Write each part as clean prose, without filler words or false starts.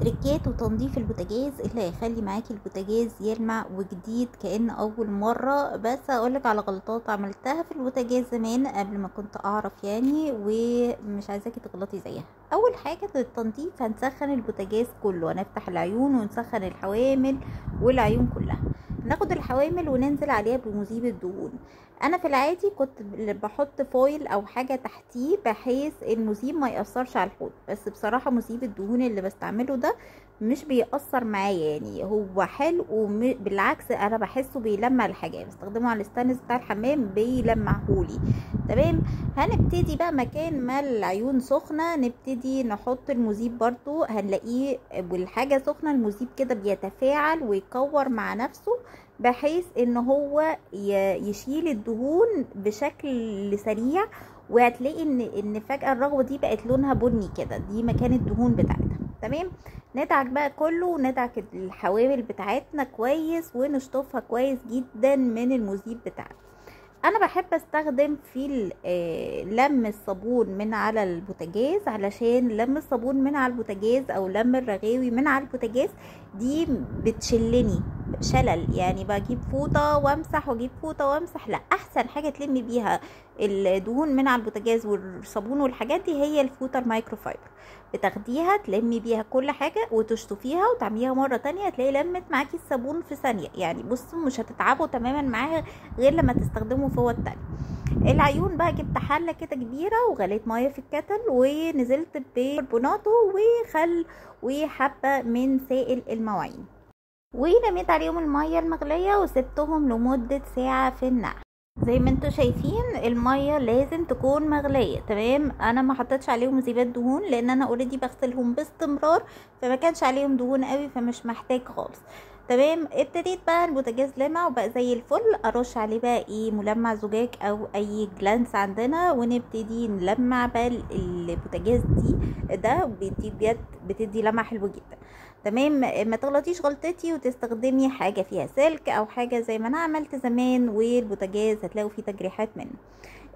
تريكات وتنظيف البوتاجاز اللي هيخلي معاكي البوتاجاز يلمع وجديد كأن اول مرة. بس اقولك على غلطات عملتها في البوتاجاز زمان قبل ما كنت اعرف يعني، ومش عايزاكي تغلطي زيها. اول حاجة للتنظيف هنسخن البوتاجاز كله، هنفتح العيون ونسخن الحوامل والعيون كلها. ناخد الحوامل وننزل عليها بمذيب الدهون. انا في العادي كنت بحط فويل او حاجة تحتيه بحيث المذيب ما يأثرش على الحوض، بس بصراحة مذيب الدهون اللي بستعمله ده مش بيأثر معايا، يعني هو حلو بالعكس انا بحسه بيلمع الحاجة. بستخدمه على الستانلس بتاع الحمام بيلمعهولي. تمام. هنبتدي بقى مكان ما العيون سخنة نبتدي نحط المذيب، برضو هنلاقيه والحاجة سخنة المذيب كده بيتفاعل ويكور مع نفسه بحيث ان هو يشيل الدهون بشكل سريع. وهتلاقي ان فجأة الرغوة دي بقت لونها بني كده، دي مكان الدهون بتاعتها. تمام. ندعك بقى كله وندعك الحوامل بتاعتنا كويس ونشطفها كويس جدا من المذيب بتاعنا. انا بحب استخدم في لم الصابون من على البوتاجاز، علشان لم الصابون من على البوتاجاز او لم الرغاوي من على البوتاجاز دي بتشلني شلل، يعني بجيب فوطة وامسح واجيب فوطة وامسح. لا، احسن حاجة تلمي بيها الدهون من على البوتاجاز والصابون والحاجات دي هي الفوطة المايكروفايبر. بتاخديها تلمي بيها كل حاجة وتشطفيها وتعمليها مرة تانية، هتلاقي لمت معاكي الصابون في ثانية. يعني بصوا مش هتتعبوا تماما معاها غير لما تستخدموا فوط تانية. العيون بقى جبت حلة كده كبيرة وغليت مية في الكتل ونزلت بكربوناتو وخل وحبة من سائل المواعين، ورميت عليهم المية المغلية وسبتهم لمدة ساعة في النقع. زي ما انتوا شايفين المية لازم تكون مغلية. تمام. انا ما حطيتش عليهم مذيبات دهون لان انا اوريدي بغسلهم باستمرار، فما كانش عليهم دهون قوي فمش محتاج خالص. تمام. ابتديت بقى البوتاجاز لمع وبقى زي الفل، ارش عليه بقى ايه ملمع زجاج او اي جلانس عندنا، ونبتدي نلمع بقى البوتاجاز ده بيدي بجد بتدي لمع حلو جدا. تمام. ما تغلطيش غلطتي وتستخدمي حاجة فيها سلك او حاجة زي ما انا عملت زمان، والبوتاجاز هتلاقوا فيه تجريحات منه.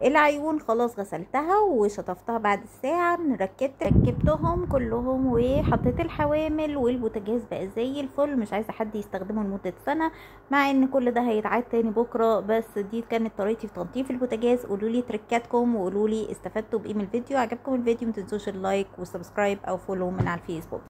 العيون خلاص غسلتها وشطفتها بعد الساعة، ركبتهم كلهم وحطيت الحوامل، والبوتاجاز بقى زي الفل. مش عايزة حد يستخدمه لمدة سنة، مع ان كل ده هيتعاد تاني بكرة. بس دي كانت طريقتي في تنظيف البوتاجاز. قولولي تركاتكم وقولولي استفدتوا بايه من الفيديو. عجبكم الفيديو متنسوش اللايك والسبسكرايب او فولو من على الفيسبوك.